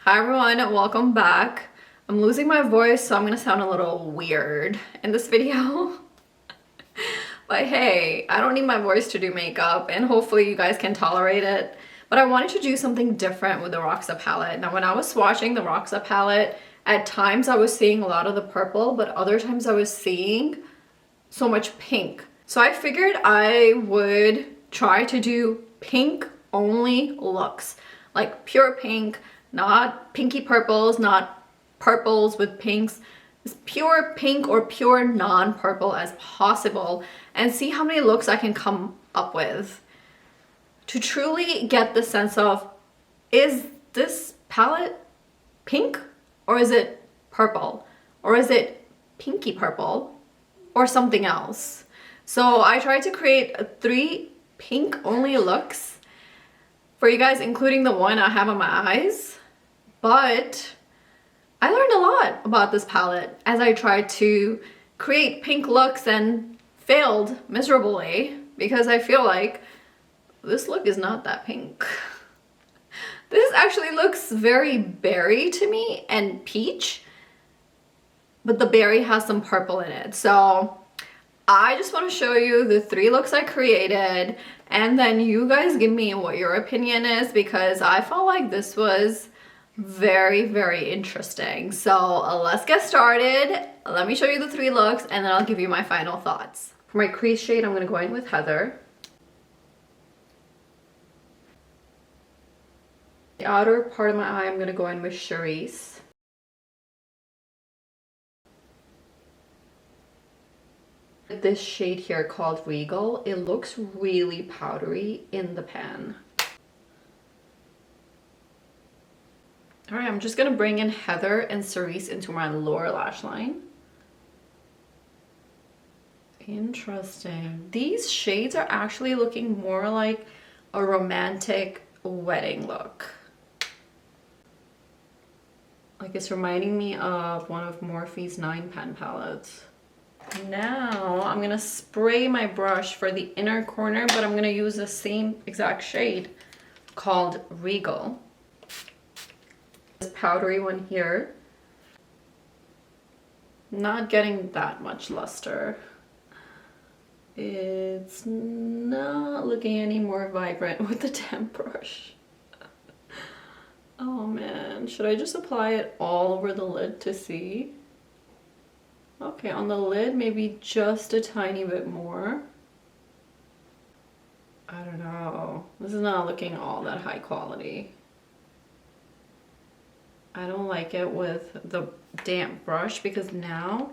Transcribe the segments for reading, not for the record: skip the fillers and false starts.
Hi everyone, welcome back. I'm losing my voice, so I'm gonna sound a little weird in this video. But hey, I don't need my voice to do makeup, and hopefully you guys can tolerate it. But I wanted to do something different with the Roxa palette. Now when I was swatching the Roxa palette, at times I was seeing a lot of the purple, but other times I was seeing so much pink. So I figured I would try to do pink only looks, like pure pink, not pinky purples, not purples with pinks, as pure pink or pure non-purple as possible, and see how many looks I can come up with to truly get the sense of, is this palette pink or is it purple or is it pinky purple or something else? So I tried to create 3 pink only looks for you guys, including the one I have on my eyes. But I learned a lot about this palette as I tried to create pink looks and failed miserably because I feel like this look is not that pink. This actually looks very berry to me and peach, but the berry has some purple in it. So I just want to show you the 3 looks I created, and then you guys give me what your opinion is, because I felt like this was very interesting. So let's get started. Let me show you the 3 looks and then I'll give you my final thoughts. For my crease shade, I'm going to go in with Heather. The outer part of my eye, I'm going to go in with Charisse. This shade here called Regal, it looks really powdery in the pan. Alright, I'm just going to bring in Heather and Cerise into my lower lash line. Interesting. These shades are actually looking more like a romantic wedding look. Like it's reminding me of one of Morphe's 9 pan palettes. Now I'm going to spray my brush for the inner corner, but I'm going to use the same exact shade called Regal. This powdery one here, not getting that much luster. It's not looking any more vibrant with the damp brush. Oh man, should I just apply it all over the lid to see? Okay, on the lid maybe just a tiny bit more. I don't know, this is not looking all that high quality. I don't like it with the damp brush because now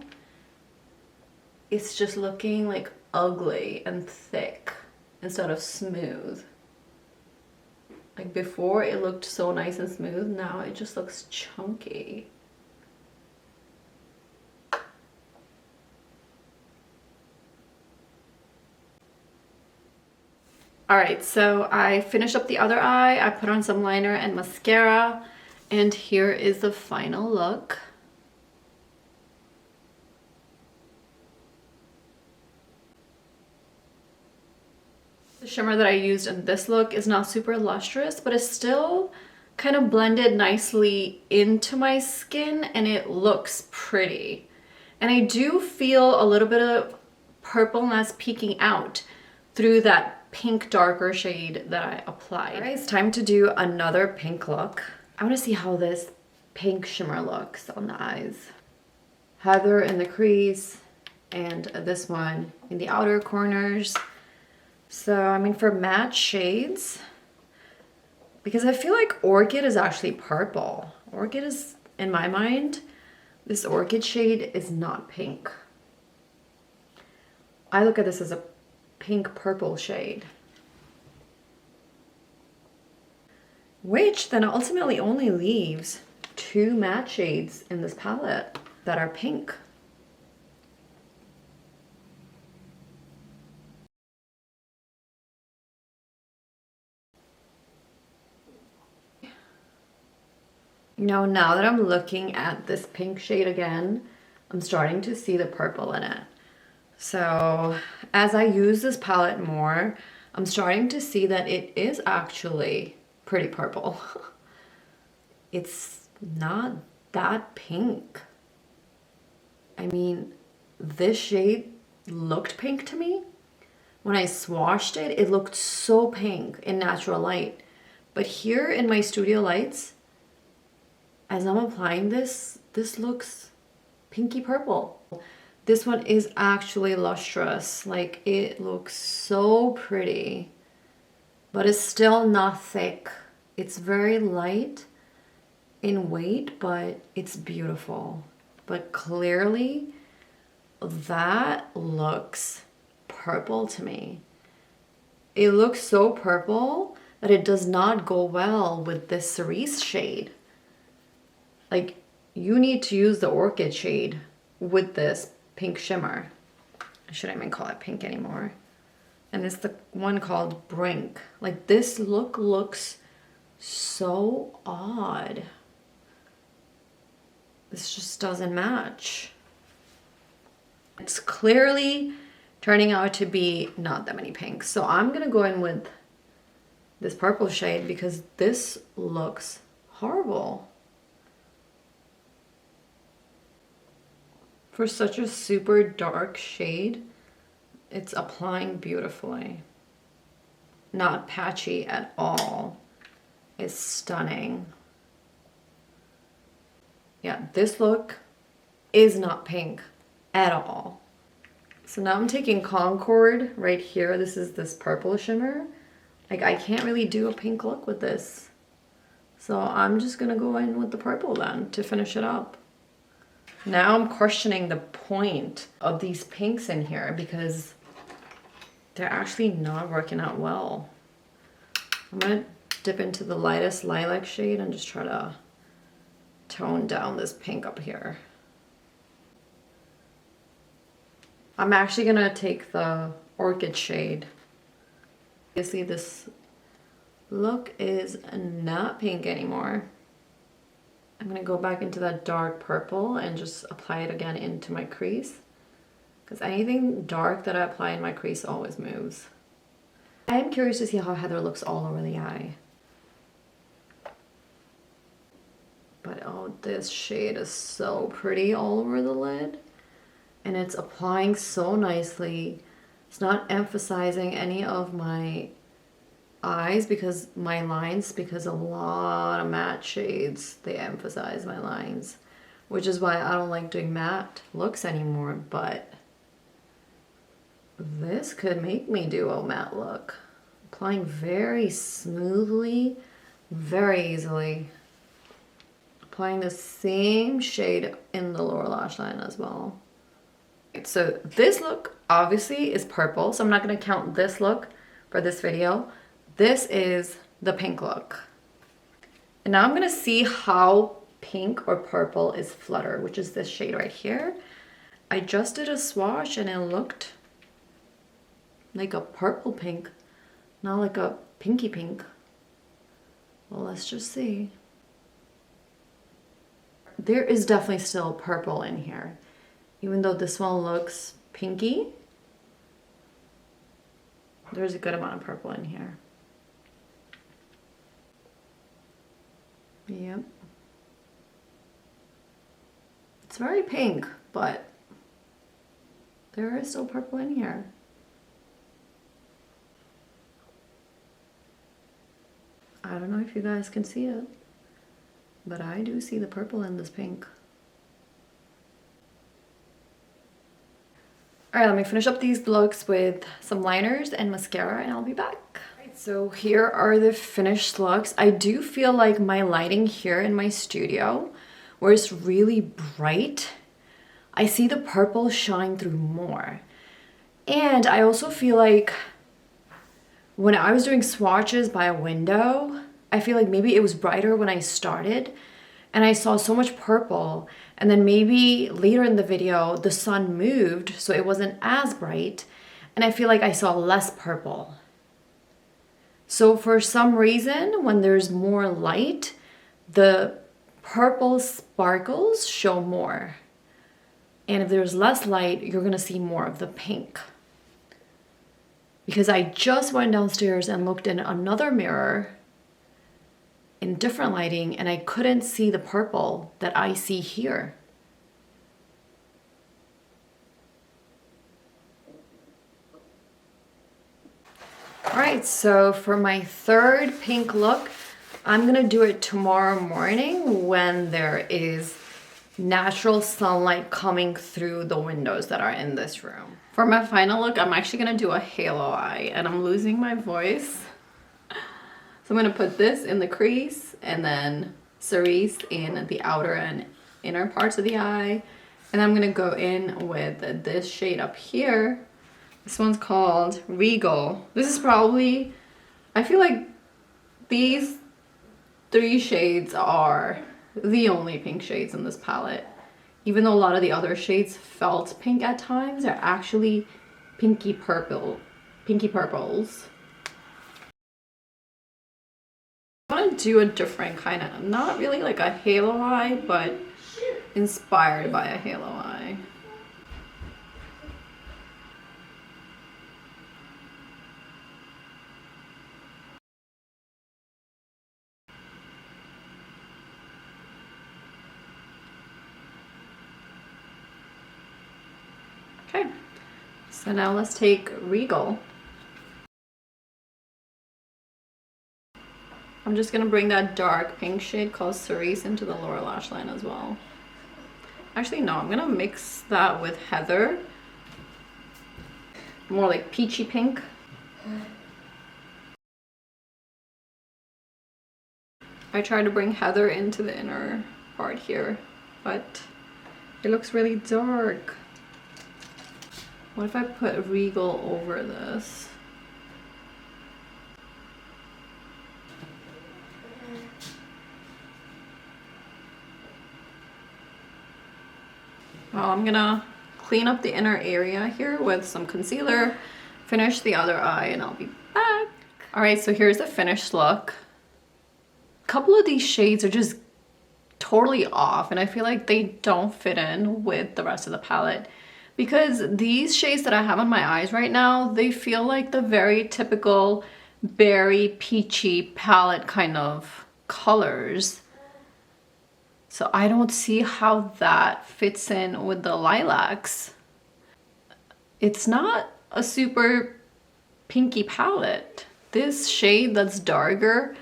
it's just looking like ugly and thick instead of smooth. Like before it looked so nice and smooth, now it just looks chunky. Alright, so I finished up the other eye. I put on some liner and mascara. And here is the final look. The shimmer that I used in this look is not super lustrous, but it's still kind of blended nicely into my skin and it looks pretty. And I do feel a little bit of purpleness peeking out through that pink darker shade that I applied. All right, it's time to do another pink look. I want to see how this pink shimmer looks on the eyes. Heather in the crease and this one in the outer corners. So, I mean, for matte shades, because I feel like Orchid is actually purple. Orchid is, in my mind, this Orchid shade is not pink. I look at this as a pink purple shade, which then ultimately only leaves 2 matte shades in this palette that are pink. Now that I'm looking at this pink shade again, I'm starting to see the purple in it. So as I use this palette more, I'm starting to see that it is actually pretty purple. it's not that pink. I mean, this shade looked pink to me. When I swatched it, it looked so pink in natural light. But here in my studio lights, as I'm applying this, this looks pinky purple. This one is actually lustrous. Like, it looks so pretty, but it's still not thick. It's very light in weight, but it's beautiful. But clearly, that looks purple to me. It looks so purple that it does not go well with this cerise shade. Like, you need to use the orchid shade with this pink shimmer. I shouldn't even call it pink anymore. And it's the one called Brink. Like, this look looks so odd. This just doesn't match. It's clearly turning out to be not that many pinks. So I'm gonna go in with this purple shade because this looks horrible. For such a super dark shade, it's applying beautifully. Not patchy at all. It's stunning. Yeah, this look is not pink at all. So now I'm taking Concord right here. This is this purple shimmer. Like, I can't really do a pink look with this. So I'm just gonna go in with the purple then to finish it up. Now I'm questioning the point of these pinks in here because they're actually not working out well. I'm gonna dip into the lightest lilac shade and just try to tone down this pink up here. I'm actually gonna take the orchid shade. You see, this look is not pink anymore. I'm gonna go back into that dark purple and just apply it again into my crease, because anything dark that I apply in my crease always moves. I am curious to see how Heather looks all over the eye. But oh, this shade is so pretty all over the lid. And it's applying so nicely. It's not emphasizing any of my eyes because my lines, because a lot of matte shades, they emphasize my lines. Which is why I don't like doing matte looks anymore. But this could make me do a matte look. Applying very smoothly, very easily. Applying the same shade in the lower lash line as well. So this look obviously is purple, so I'm not going to count this look for this video. This is the pink look. And now I'm going to see how pink or purple is Flutter, which is this shade right here. I just did a swatch and it looked like a purple pink, not like a pinky pink. Well, let's just see. There is definitely still purple in here. Even though this one looks pinky, there's a good amount of purple in here. Yep. It's very pink, but there is still purple in here. I don't know if you guys can see it, but I do see the purple in this pink. All right, let me finish up these looks with some liners and mascara and I'll be back. All right, so here are the finished looks. I do feel like my lighting here in my studio, where it's really bright, I see the purple shine through more. And I also feel like when I was doing swatches by a window, I feel like maybe it was brighter when I started and I saw so much purple, and then maybe later in the video the sun moved so it wasn't as bright and I feel like I saw less purple. So for some reason when there's more light, the purple sparkles show more, and if there's less light you're gonna see more of the pink. Because I just went downstairs and looked in another mirror in different lighting and I couldn't see the purple that I see here. All right, so for my third pink look, I'm gonna do it tomorrow morning when there is natural sunlight coming through the windows that are in this room. For my final look, I'm actually gonna do a halo eye, and I'm losing my voice. So I'm gonna put this in the crease and then cerise in the outer and inner parts of the eye. And I'm gonna go in with this shade up here. This one's called Regal. This is probably, I feel like these three shades are the only pink shades in this palette. Even though a lot of the other shades felt pink at times, they're actually pinky purples. I want to do a different kind of, not really like a halo eye, but inspired by a halo eye. Okay, so now let's take Regal. I'm just gonna bring that dark pink shade called Cerise into the lower lash line as well. Actually, no, I'm gonna mix that with Heather. More like peachy pink. I tried to bring Heather into the inner part here, but it looks really dark. What if I put Regal over this? Well, I'm gonna clean up the inner area here with some concealer, finish the other eye, and I'll be back. All right, so here's the finished look. A couple of these shades are just totally off, and I feel like they don't fit in with the rest of the palette. Because these shades that I have on my eyes right now, they feel like the very typical berry peachy palette kind of colors. So I don't see how that fits in with the lilacs. It's not a super pinky palette. This shade that's darker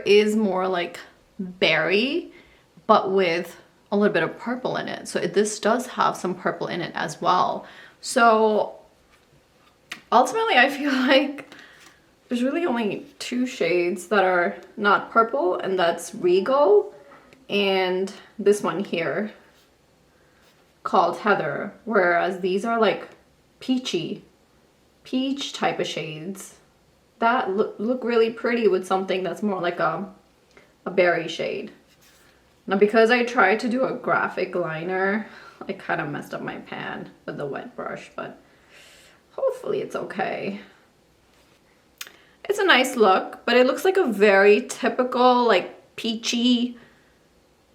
is more like berry, but with a little bit of purple in it. So this does have some purple in it as well. So ultimately I feel like there's really only two shades that are not purple, and that's Regal and this one here called Heather, whereas these are like peach type of shades that look really pretty with something that's more like a berry shade. Now, because I tried to do a graphic liner, I kind of messed up my pan with the wet brush, but hopefully it's okay. It's a nice look, but it looks like a very typical like peachy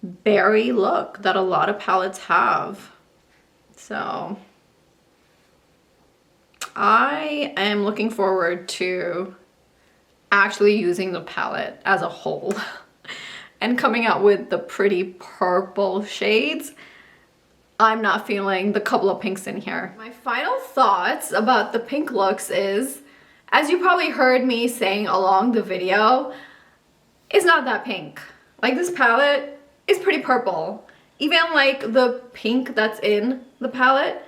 berry look that a lot of palettes have. So I am looking forward to actually using the palette as a whole and coming out with the pretty purple shades. I'm not feeling the couple of pinks in here. My final thoughts about the pink looks is, as you probably heard me saying along the video, it's not that pink. Like, this palette is pretty purple. Even like the pink that's in the palette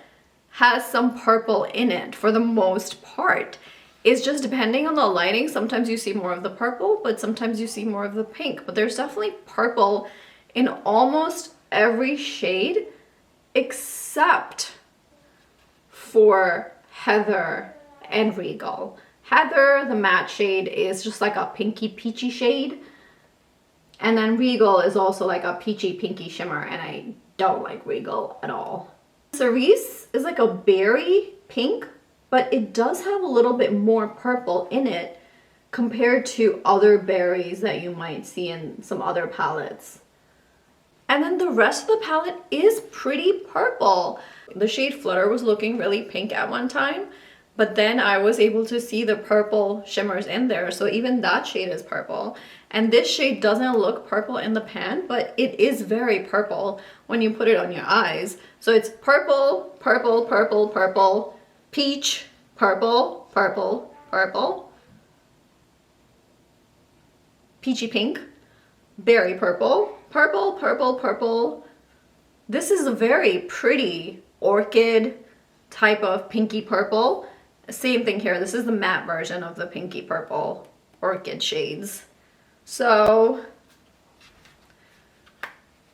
has some purple in it for the most part. It's just depending on the lighting. Sometimes you see more of the purple, but sometimes you see more of the pink. But there's definitely purple in almost every shade except for Heather and Regal. Heather, the matte shade, is just like a pinky peachy shade. And then Regal is also like a peachy pinky shimmer, and I don't like Regal at all. Cerise is like a berry pink, but it does have a little bit more purple in it compared to other berries that you might see in some other palettes. And then the rest of the palette is pretty purple. The shade Flutter was looking really pink at one time, but then I was able to see the purple shimmers in there, so even that shade is purple. And this shade doesn't look purple in the pan, but it is very purple when you put it on your eyes. So it's purple, purple, purple, purple, peach, purple, purple, purple, peachy pink, berry purple, purple, purple, purple. This is a very pretty orchid type of pinky purple. Same thing here. This is the matte version of the pinky purple orchid shades. So,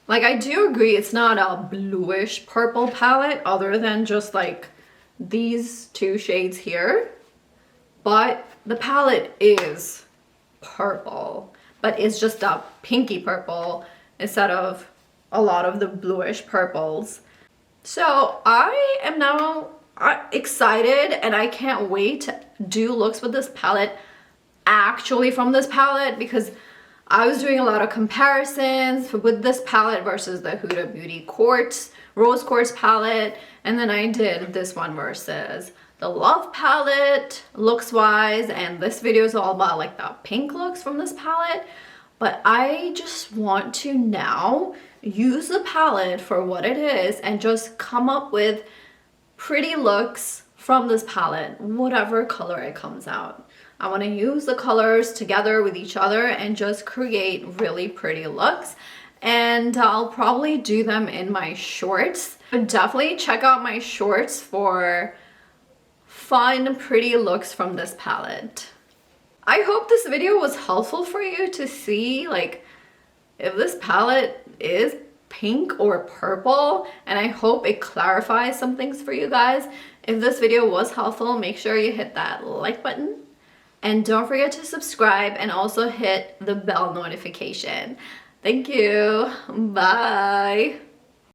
like, I do agree it's not a bluish purple palette other than just like these two shades here, but the palette is purple, but it's just a pinky purple instead of a lot of the bluish purples. So I am now excited and I can't wait to do looks with this palette actually from this palette, because I was doing a lot of comparisons with this palette versus the Huda Beauty Quartz, Rose Quartz palette, and then I did this one versus the Love palette looks wise, and this video is all about like the pink looks from this palette. But I just want to now use the palette for what it is and just come up with pretty looks from this palette, whatever color it comes out. I want to use the colors together with each other and just create really pretty looks. And I'll probably do them in my shorts. But definitely check out my shorts for fun, pretty looks from this palette. I hope this video was helpful for you to see like if this palette is pink or purple, and I hope it clarifies some things for you guys. If this video was helpful, make sure you hit that like button. And don't forget to subscribe and also hit the bell notification. Thank you. Bye.